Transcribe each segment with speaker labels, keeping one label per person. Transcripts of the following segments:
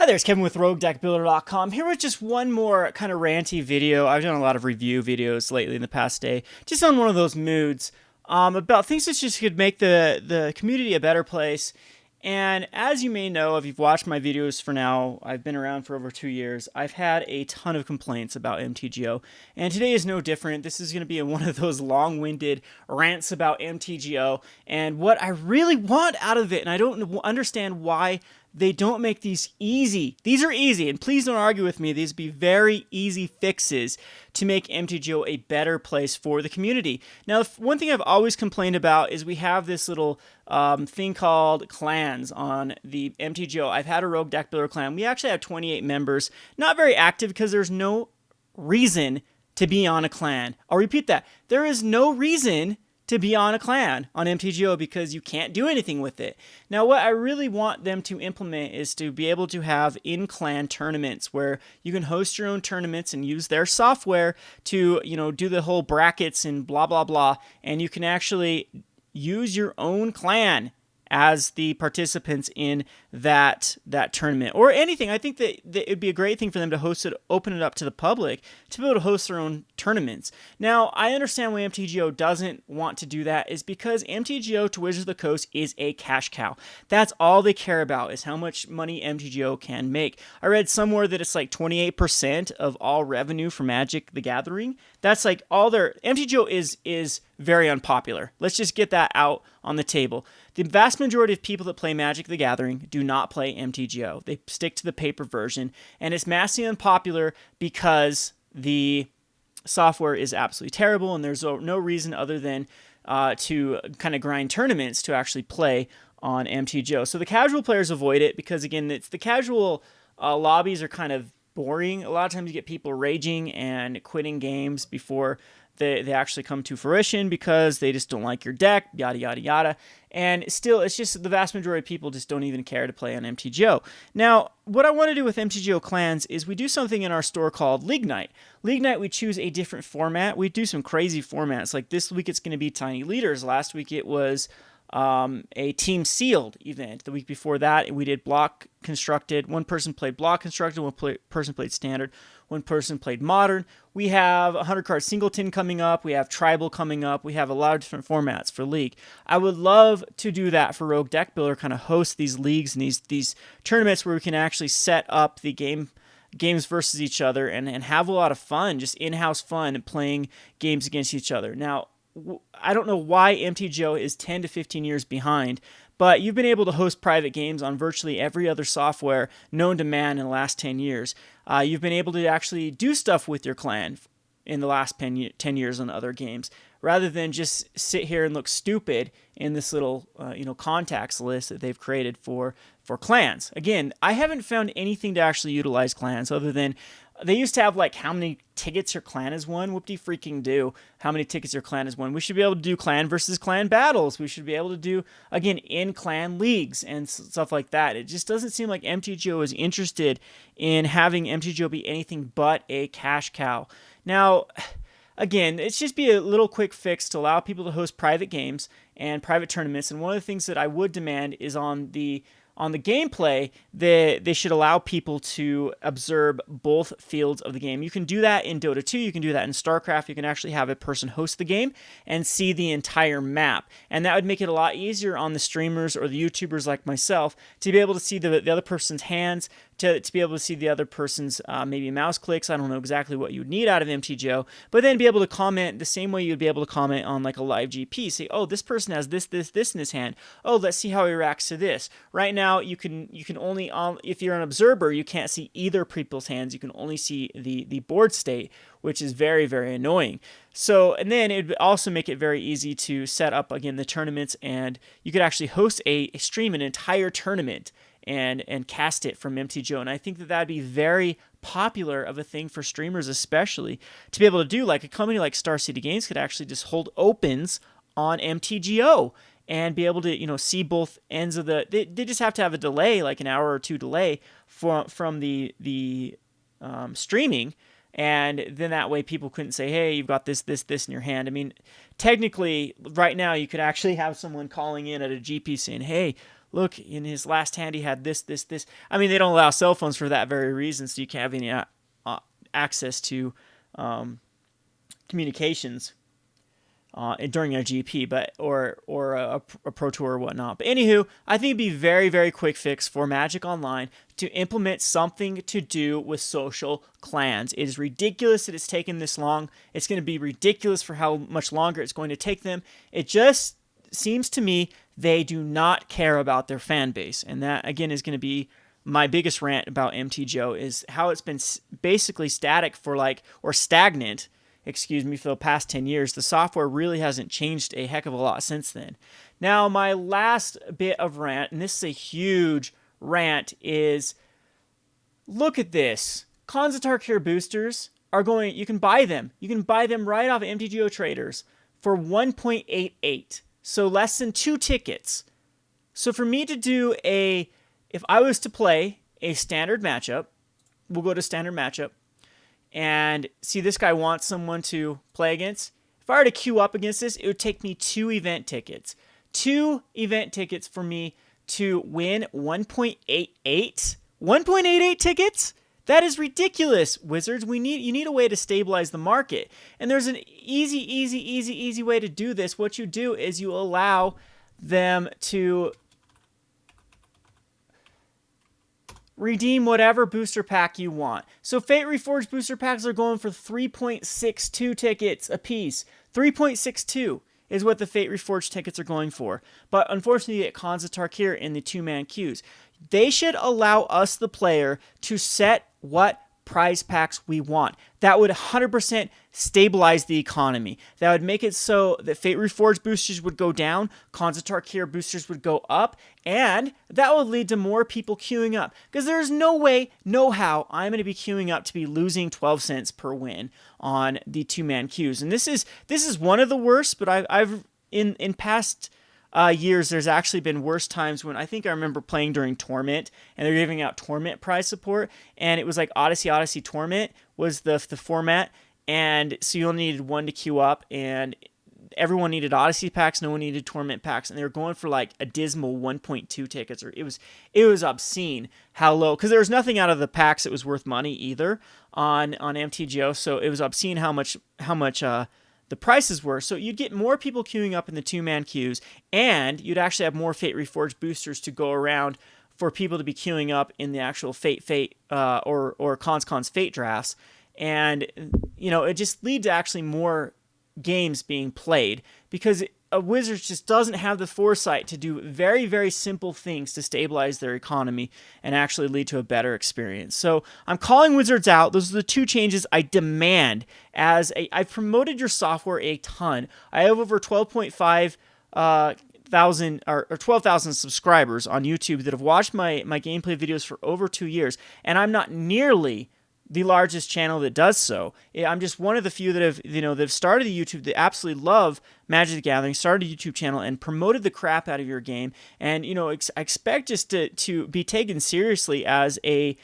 Speaker 1: Hi there, it's Kevin with RogueDeckBuilder.com, here with just one more kind of ranty video. I've done a lot of review videos lately in the past day, just on one of those moods, about things that just could make the community a better place. And as you may know, if you've watched my videos for now, I've been around for over 2 years, I've had a ton of complaints about MTGO, and today is no different. This is going to be one of those long-winded rants about MTGO, and what I really want out of it, and I don't understand why they don't make these easy. These are easy, and please don't argue with me. These would be very easy fixes to make MTGO a better place for the community. Now, one thing I've always complained about is we have this little thing called clans on the MTGO. I've had a Rogue Deck Builder clan. We actually have 28 members. Not very active because there's no reason to be on a clan. I'll repeat that. There is no reason to be on a clan on MTGO because you can't do anything with it. Now, what I really want them to implement is to be able to have in-clan tournaments where you can host your own tournaments and use their software to, do the whole brackets and blah, blah, blah, and you can actually use your own clan as the participants in that tournament or anything. I think that it would be a great thing for them to host it, open it up to the public to be able to host their own tournaments. Now, I understand why MTGO doesn't want to do that is because MTGO to Wizards of the Coast is a cash cow. That's all they care about is how much money MTGO can make. I read somewhere that it's like 28% of all revenue for Magic the Gathering. That's like all their MTGO is very unpopular. Let's just get that out on the table. The vast majority of people that play Magic the Gathering do not play MTGO. They stick to the paper version, and it's massively unpopular because the software is absolutely terrible, and there's no reason other than to kind of grind tournaments to actually play on MTGO. So the casual players avoid it because, again, it's the casual lobbies are kind of boring. A lot of times you get people raging and quitting games before they actually come to fruition because they just don't like your deck, yada, yada, yada. And still, it's just the vast majority of people just don't even care to play on MTGO. Now, what I want to do with MTGO clans is we do something in our store called League Night. League Night, we choose a different format. We do some crazy formats. Like this week, it's going to be Tiny Leaders. Last week, it was a team sealed event. The week before that, we did block constructed. One person played block constructed, one person played standard, one person played modern. We have 100 card singleton coming up. We have tribal coming up. We have a lot of different formats for League. I would love to do that for Rogue Deck Builder, kind of host these leagues and these tournaments where we can actually set up the games versus each other and have a lot of fun, just in-house fun and playing games against each other. Now, I don't know why MTGO is 10 to 15 years behind, but you've been able to host private games on virtually every other software known to man in the last 10 years. You've been able to actually do stuff with your clan in the last 10 years on other games, rather than just sit here and look stupid in this little contacts list that they've created for clans. Again, I haven't found anything to actually utilize clans other than they used to have like how many tickets your clan has won. Whoop-de-freaking-do. How many tickets your clan has won. We should be able to do clan versus clan battles. We should be able to do, again, in-clan leagues and stuff like that. It just doesn't seem like MTGO is interested in having MTGO be anything but a cash cow. Now, again, it's just be a little quick fix to allow people to host private games and private tournaments. And one of the things that I would demand is on the gameplay, they should allow people to observe both fields of the game. You can do that in Dota 2. You can do that in StarCraft. You can actually have a person host the game and see the entire map. And that would make it a lot easier on the streamers or the YouTubers like myself to be able to see the other person's hands, to be able to see the other person's maybe mouse clicks. I don't know exactly what you would need out of MTGO, but then be able to comment the same way you'd be able to comment on like a live GP. Say, oh, this person has this in his hand. Oh, let's see how he reacts to this. Right now, you can only, if you're an observer, you can't see either people's hands. You can only see the board state, which is very, very annoying. So, and then it would also make it very easy to set up, again, the tournaments, and you could actually host a stream, an entire tournament, and cast it from MTGO. And I think that that'd be very popular of a thing for streamers, especially to be able to do. Like a company like Star City Games could actually just hold opens on MTGO and be able to, see both ends of they just have to have a delay, like an hour or two delay from the streaming. And then that way people couldn't say, hey, you've got this in your hand. I mean, technically, right now, you could actually have someone calling in at a GP saying, hey, look, in his last hand he had this, this, this. I mean, they don't allow cell phones for that very reason, so you can't have any access to communications during a GP, but or a Pro Tour or whatnot. But anywho, I think it'd be very, very quick fix for Magic Online to implement something to do with social clans. It is ridiculous that it's taken this long. It's going to be ridiculous for how much longer it's going to take them. It just seems to me they do not care about their fan base, and that again is going to be my biggest rant about MTGO, is how it's been basically static for or stagnant, excuse me, for the past 10 years. The software really hasn't changed a heck of a lot since then. Now, my last bit of rant, and this is a huge rant, is look at this. Konzatar Cure boosters are going, you can buy them. You can buy them right off MTGO traders for 1.88. So less than 2 tickets. So for me to do if I was to play a standard matchup, we'll go to standard matchup, and see this guy wants someone to play against. If I were to queue up against this, it would take me 2 event tickets. 2 event tickets for me to win 1.88. 1.88 tickets? That is ridiculous, Wizards. You need a way to stabilize the market. And there's an easy way to do this. What you do is you allow them to redeem whatever booster pack you want. So Fate Reforged booster packs are going for 3.62 tickets a piece. 3.62 is what the Fate Reforged tickets are going for. But unfortunately, you get Konzatar Cure in the 2-man queues. They should allow us, the player, to set what prize packs we want. That would 100% stabilize the economy. That would make it so that Fate Reforged boosters would go down, Konzatar Cure boosters would go up, and that would lead to more people queuing up. Because there's no way, no how, I'm going to be queuing up to be losing 12 cents per win on the 2-man queues. And this is one of the worst, but I've in past years, there's actually been worse times when I think I remember playing during Torment, and they're giving out Torment prize support, and it was like Odyssey Torment was the format, and so you only needed 1 to queue up, and everyone needed Odyssey packs, no one needed Torment packs, and they were going for like a dismal 1.2 tickets, or it was obscene how low, because there was nothing out of the packs that was worth money either on MTGO, so it was obscene how much the prices were. So you'd get more people queuing up in the 2-man queues, and you'd actually have more Fate Reforged boosters to go around for people to be queuing up in the actual Fate or Cons Fate drafts. And, it just leads to actually more games being played, because a Wizard just doesn't have the foresight to do very, very simple things to stabilize their economy and actually lead to a better experience. So I'm calling Wizards out. Those are the 2 changes I demand. I've promoted your software a ton. I have over 12.5 thousand or 12,000 subscribers on YouTube that have watched my gameplay videos for over 2 years, and I'm not nearly the largest channel that does so. I'm just one of the few that have started the YouTube, that absolutely love Magic the Gathering, started a YouTube channel and promoted the crap out of your game. And expect just to be taken seriously as a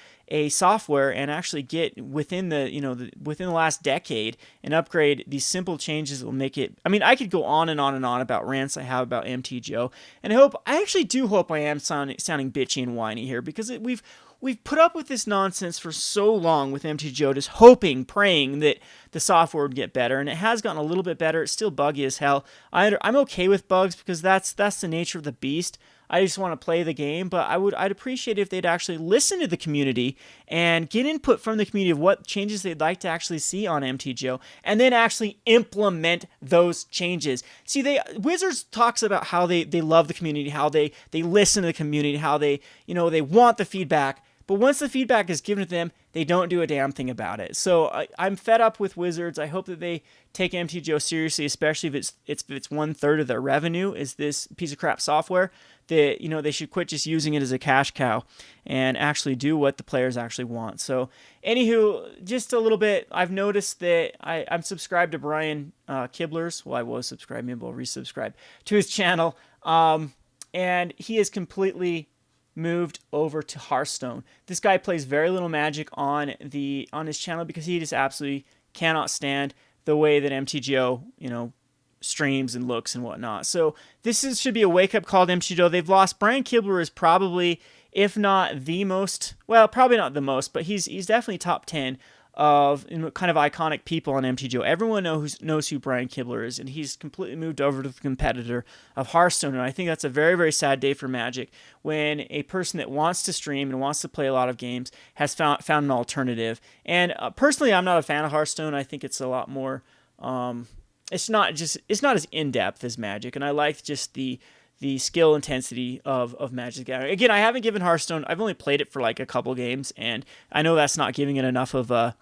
Speaker 1: software, and actually get within the last decade and upgrade these simple changes that will make it. I mean, I could go on and on and on about rants I have about MTGO, and I actually do hope I am sounding bitchy and whiny here, because we've put up with this nonsense for so long with MTGO, just hoping, praying that the software would get better, and it has gotten a little bit better. It's still buggy as hell. I'm okay with bugs, because that's the nature of the beast. I just want to play the game, but I'd appreciate if they'd actually listen to the community and get input from the community of what changes they'd like to actually see on MTGO, and then actually implement those changes. See, Wizards talks about how they love the community, how they listen to the community, how they want the feedback. But once the feedback is given to them, they don't do a damn thing about it. So I'm fed up with Wizards. I hope that they take MTGO seriously, especially if it's 1/3 of their revenue is this piece of crap software. That they should quit just using it as a cash cow and actually do what the players actually want. So, anywho, just a little bit. I've noticed that I'm subscribed to Brian Kibler's. Well, I was subscribed. Maybe I'll resubscribe to his channel. And he is completely moved over to Hearthstone. This guy plays very little Magic on his channel, because he just absolutely cannot stand the way that MTGO, streams and looks and whatnot. So should be a wake-up call to MTGO. They've lost. Brian Kibler is probably, if not the most, well, probably not the most, but he's definitely top 10 of kind of iconic people on MTGO. Everyone knows who Brian Kibler is, and he's completely moved over to the competitor of Hearthstone. And I think that's a very, very sad day for Magic when a person that wants to stream and wants to play a lot of games has found an alternative. And personally, I'm not a fan of Hearthstone. I think it's a lot more. It's not as in depth as Magic, and I like just the skill intensity of Magic the Gathering. Again, I haven't given Hearthstone. I've only played it for like a couple games, and I know that's not giving it enough of a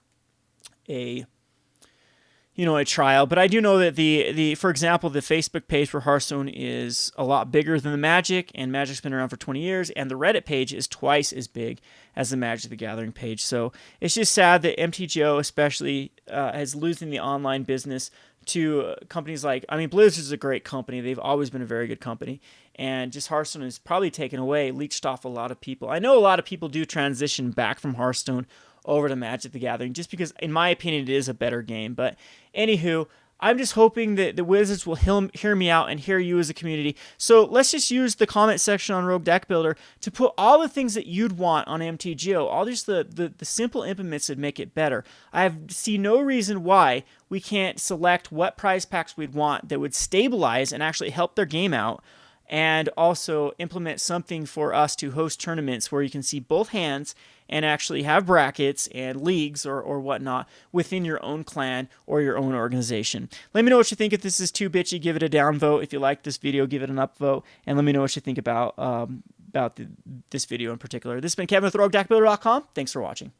Speaker 1: trial, but I do know that for example, the Facebook page for Hearthstone is a lot bigger than the Magic, and Magic's been around for 20 years, and the Reddit page is twice as big as the Magic the Gathering page. So it's just sad that MTGO especially is losing the online business to companies like, Blizzard is a great company. They've always been a very good company, and just Hearthstone has probably leached off a lot of people. I know a lot of people do transition back from Hearthstone over to Magic the Gathering, just because, in my opinion, it is a better game. But anywho, I'm just hoping that the Wizards will hear me out and hear you as a community. So let's just use the comment section on Rogue Deck Builder to put all the things that you'd want on MTGO, all just the simple implements that make it better. See no reason why we can't select what prize packs we'd want that would stabilize and actually help their game out, and also implement something for us to host tournaments where you can see both hands and actually have brackets and leagues or whatnot within your own clan or your own organization. Let me know what you think. If this is too bitchy, give it a down vote. If you like this video, give it an up vote. And let me know what you think about this video in particular. This has been Kevin with RogueDeckBuilder.com. Thanks for watching.